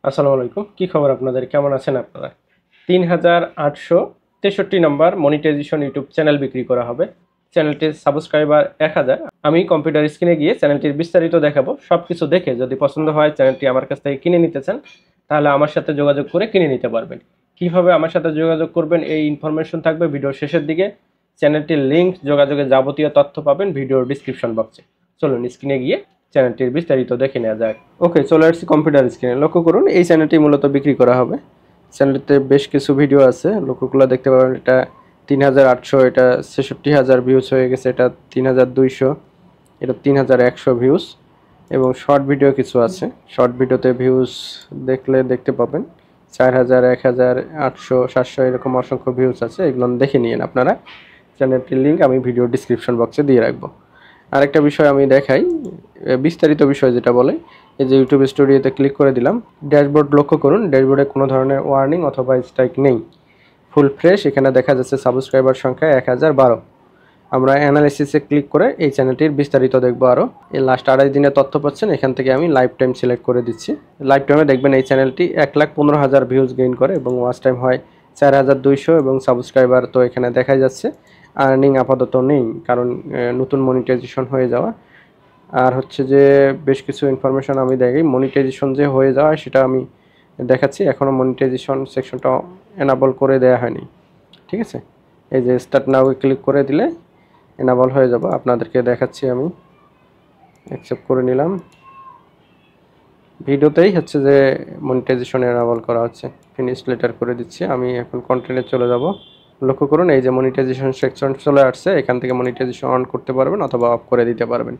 আসসালামু আলাইকুম। কি খবর আপনাদের? কেমন আছেন আপনারা? ৩,৮৬৩ নম্বর মনিটাইজেশন ইউটিউব চ্যানেল বিক্রি করা হবে। চ্যানেলটির সাবস্ক্রাইবার ১,০০০। আমি কম্পিউটার স্ক্রিনে গিয়ে চ্যানেলটির বিস্তারিত দেখাবো। সবকিছু দেখে যদি পছন্দ হয় চ্যানেলটি আমার কাছ থেকে কিনে নিতে চান, তাহলে আমার সাথে যোগাযোগ করে কিনে নিতে পারবেন। কিভাবে আমার সাথে যোগাযোগ করবেন এই ইনফরমেশন থাকবে ভিডিওর শেষের দিকে। চ্যানেলটির লিংক, যোগাযোগের যাবতীয় তথ্য পাবেন ভিডিওর ডিসক্রিপশন বক্সে। চলুন স্ক্রিনে গিয়ে চ্যানেলটির বিস্তারিত দেখে নেওয়া যাক। ওকে, চলে আসছি কম্পিউটার স্ক্রিনে। লক্ষ্য করুন, এই চ্যানেলটি মূলত বিক্রি করা হবে। চ্যানেলটিতে বেশ কিছু ভিডিও আছে, লক্ষ্যগুলো দেখতে পাবেন। এটা ৩,৮০০, এটা ৬৬,০০০ ভিউজ হয়ে গেছে, এটা ৩,২০০, এটা ৩,১০০ ভিউজ, এবং শর্ট ভিডিও কিছু আছে। শর্ট ভিডিওতে ভিউজ দেখতে পাবেন ৪,০০০, ১,০০০, ৮০০, ৭০০ এরকম অসংখ্য ভিউজ আছে। এগুলো দেখে নিন আপনারা। চ্যানেলটির লিঙ্ক আমি ভিডিও ডিসক্রিপশন বক্সে দিয়ে রাখবো। আরেকটা বিষয় আমি দেখাই, বিস্তারিত বিষয় যেটা বলে, এই যে ইউটিউব স্টুডিওতে ক্লিক করে দিলাম। ড্যাশবোর্ড লক্ষ্য করুন, ড্যাশবোর্ডে কোনো ধরনের ওয়ার্নিং অথবা স্ট্রাইক নেই, ফুল ফ্রেশ। এখানে দেখা যাচ্ছে সাবস্ক্রাইবার সংখ্যা ১,০১২। আমরা অ্যানালাইসিসে ক্লিক করে এই চ্যানেলটির বিস্তারিত দেখবো। আরও এই লাস্ট ২.৫ দিনের তথ্য পাচ্ছেন। এখান থেকে আমি লাইফ টাইম সিলেক্ট করে দিচ্ছি। লাইফ টাইমে দেখবেন এই চ্যানেলটি ১,১৫,০০০ ভিউজ গেইন করে এবং ওয়াচ টাইম হয় ৪,২০০, এবং সাবস্ক্রাইবার তো এখানে দেখাই যাচ্ছে। আর্নিং আপাতত নেই, কারণ নতুন মনিটাইজেশন হয়ে যাওয়া। আর হচ্ছে যে বেশ কিছু ইনফরমেশন আমি দেখাই। মনিটাইজেশন যে হয়ে যাওয়া সেটা আমি দেখাচ্ছি। এখনও মনিটাইজেশন সেকশনটা এনাবল করে দেওয়া হয়নি, ঠিক আছে। এই যে স্টার্ট নাও ক্লিক করে দিলে এনাবল হয়ে যাবে। আপনাদেরকে দেখাচ্ছি, আমি অ্যাকসেপ্ট করে নিলাম। ভিডিওতেই হচ্ছে যে মনিটাইজেশন এনাবল করা হচ্ছে। ফিনিশ লেটার করে দিচ্ছি। আমি এখন কন্টেন্টে চলে যাব। লক্ষ্য করুন, এই যে মনিটাইজেশন সেকশন চলে আসছে। এখান থেকে মনিটাইজেশন অন করতে পারবেন অথবা অফ করে দিতে পারবেন।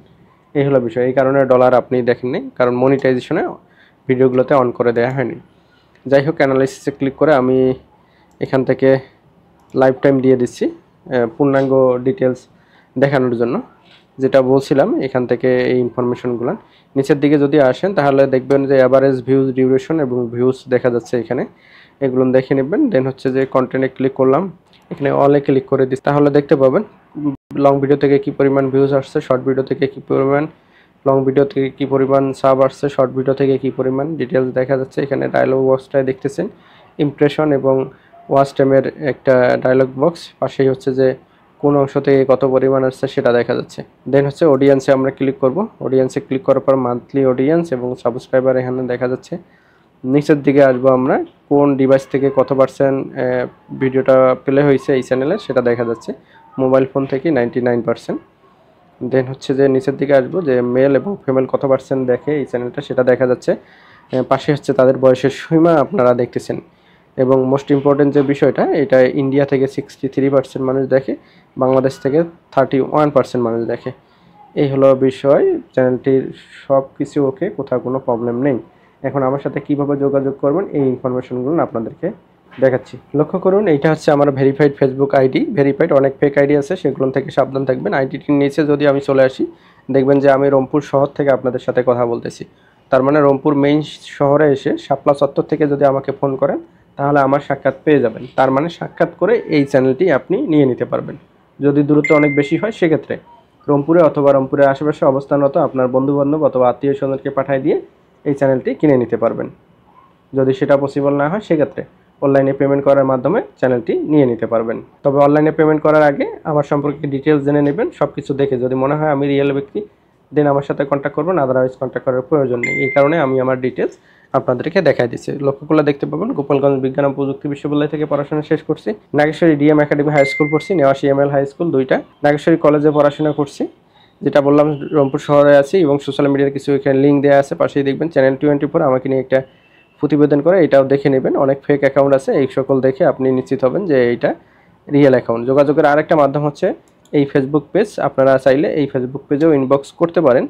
এই হলো বিষয়। এই কারণে ডলার আপনি দেখেননি, কারণ মনিটাইজেশনে ভিডিওগুলোতে অন করে দেওয়া হয়নি। যাই হোক, অ্যানালাইসিসে ক্লিক করে আমি এখান থেকে লাইফ টাইম দিয়ে দিচ্ছি পূর্ণাঙ্গ ডিটেলস দেখানোর জন্য। যেটা বলছিলাম, এখান থেকে এই ইনফরমেশনগুলো নিচের দিকে যদি আসেন তাহলে দেখবেন যে অ্যাভারেজ ভিউজ, ডিউরেশন এবং ভিউজ দেখা যাচ্ছে এখানে। এগুলো দেখে নেবেন। দেন হচ্ছে যে কন্টেন্টে ক্লিক করলাম, এখানে অলে ক্লিক করে দিচ্ছি। তাহলে দেখতে পাবেন লং ভিডিও থেকে কী পরিমাণ ভিউজ আসছে, শর্ট ভিডিও থেকে কী পরিমাণ, লং ভিডিও থেকে কী পরিমাণ সাব আসছে, শর্ট ভিডিও থেকে কী পরিমাণ ডিটেলস দেখা যাচ্ছে। এখানে ডায়লগ বক্সটায় দেখতেছেন ইমপ্রেশন এবং ওয়াচ টাইমের একটা ডায়লগ বক্স। পাশেই হচ্ছে যে কোন অংশ থেকে কত পরিমাণ আসছে সেটা দেখা যাচ্ছে। দেন হচ্ছে অডিয়েন্সে আমরা ক্লিক করব। অডিয়েন্সে ক্লিক করার পর মান্থলি অডিয়েন্স এবং সাবস্ক্রাইবার এখানে দেখা যাচ্ছে। নিচের দিকে আসবো আমরা, কোন ডিভাইস থেকে কত পার্সেন্ট ভিডিওটা প্লে হয়েছে এই চ্যানেলে সেটা দেখা যাচ্ছে। মোবাইল ফোন থেকে 99%। দেন হচ্ছে যে নিচের দিকে আসবো, যে মেল এবং ফিমেল কত পার্সেন্ট দেখে এই চ্যানেলটা সেটা দেখা যাচ্ছে। পাশে হচ্ছে তাদের বয়সের সীমা আপনারা দেখতেছেন। এবং মোস্ট ইম্পর্টেন্ট যে বিষয়টা, এটা ইন্ডিয়া থেকে 63% মানুষ দেখে, বাংলাদেশ থেকে 31% মানুষ দেখে। এই হলো বিষয়। চ্যানেলটির সব কিছু ওকে, কোথাও কোনো প্রবলেম নেই। এখন আমার সাথে কিভাবে যোগাযোগ করবেন এই ইনফরমেশনগুলো আপনাদেরকে দেখাচ্ছি। লক্ষ্য করুন, এইটা হচ্ছে আমার ভেরিফাইড ফেসবুক আইডি। ভেরিফাইড অনেক ফেক আইডি আছে, সেগুলো থেকে সাবধান থাকবেন। আইডিটির নিচে যদি আমি চলে আসি, দেখবেন যে আমি রংপুর শহর থেকে আপনাদের সাথে কথা বলতেছি। তার মানে রংপুর মেইন শহরে এসে শাপলা চত্বর থেকে যদি আমাকে ফোন করেন তাহলে আমার সাক্ষাৎ পেয়ে যাবেন। তার মানে সাক্ষাৎ করে এই চ্যানেলটি আপনি নিয়ে নিতে পারবেন। যদি দূরত্ব অনেক বেশি হয় সেক্ষেত্রে রংপুরে অথবা রংপুরের আশেপাশে অবস্থানরত আপনার বন্ধুবান্ধব অথবা আত্মীয় স্বজনকে পাঠিয়ে দিয়ে এই চ্যানেলটি কিনে নিতে পারবেন। যদি সেটা পসিবল না হয় সেক্ষেত্রে অনলাইনে পেমেন্ট করার মাধ্যমে চ্যানেলটি নিয়ে নিতে পারবেন। তবে অনলাইনে পেমেন্ট করার আগে আমার সম্পর্কে ডিটেলস জেনে নেবেন। সব কিছু দেখে যদি মনে হয় আমি রিয়েল ব্যক্তি, দেন আমার সাথে কন্ট্যাক্ট করবেন, আদারওয়াইজ কন্ট্যাক্ট করার প্রয়োজন নেই। এই কারণে আমি আমার ডিটেলস আপনাদেরকে দেখাই দিচ্ছি। লক্ষ্যগুলো দেখতে পাবেন। গোপালগঞ্জ বিজ্ঞান ও প্রযুক্তি বিশ্ববিদ্যালয় থেকে পড়াশোনা শেষ করছি। Nageshwari DM academy high school পড়ছি, নেওয়াশি এমএল হাই স্কুল দুইটা। নাগেশ্বরী কলেজে পড়াশোনা করছি, যেটা বললাম রংপুর শহরে আছি, এবং সোশ্যাল মিডিয়ার কিছু এখানে লিঙ্ক দেওয়া আছে। পাশেই দেখবেন চ্যানেল 24 আমাকে নিয়ে একটা প্রতিবেদন করে, এটাও দেখে নেবেন। অনেক ফেক অ্যাকাউন্ট আছে, এই সকল দেখে আপনি নিশ্চিত হবেন যে এইটা রিয়েল অ্যাকাউন্ট। যোগাযোগের আরেকটা মাধ্যম হচ্ছে এই ফেসবুক পেজ। আপনারা চাইলে এই ফেসবুক পেজেও ইনবক্স করতে পারেন।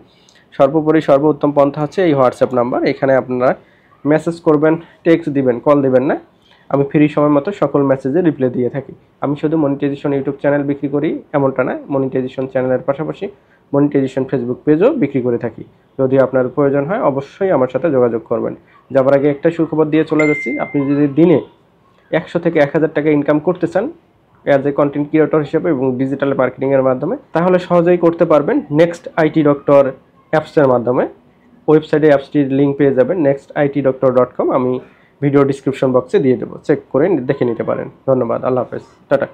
সর্বোপরি সর্বোত্তম পন্থা হচ্ছে এই হোয়াটসঅ্যাপ নাম্বার। এখানে আপনারা মেসেজ করবেন, টেক্সট দিবেন, কল দিবেন না। আমি ফ্রি সময় মতো সকল মেসেজে রিপ্লাই দিয়ে থাকি। আমি শুধু মনিটাইজেশন ইউটিউব চ্যানেল বিক্রি করি এমনটা না, মনিটাইজেশন চ্যানেলের পাশাপাশি মনিটাইজেশন ফেসবুক পেজও বিক্রি করে থাকি। যদি আপনার প্রয়োজন হয় অবশ্যই আমার সাথে যোগাযোগ করবেন। যাবার আগে একটা সুখবর দিয়ে চলে যাচ্ছি। আপনি যদি দিনে 100 থেকে 1000 টাকা ইনকাম করতে চান অ্যাজ এ কন্টেন্ট ক্রিয়েটর হিসেবে এবং ডিজিটাল মার্কেটিংয়ের মাধ্যমে, তাহলে সহজেই করতে পারবেন নেক্সট আইটি ডক্টর অ্যাপসের মাধ্যমে। ওয়েবসাইটে অ্যাপসটির লিঙ্ক পেয়ে যাবেন nextitdoctor.com, আমি ভিডিও ডিসক্রিপশন বক্সে দিয়ে দেবো, চেক করে দেখে নিতে পারেন। ধন্যবাদ, আল্লাহ হাফেজ, টাটা।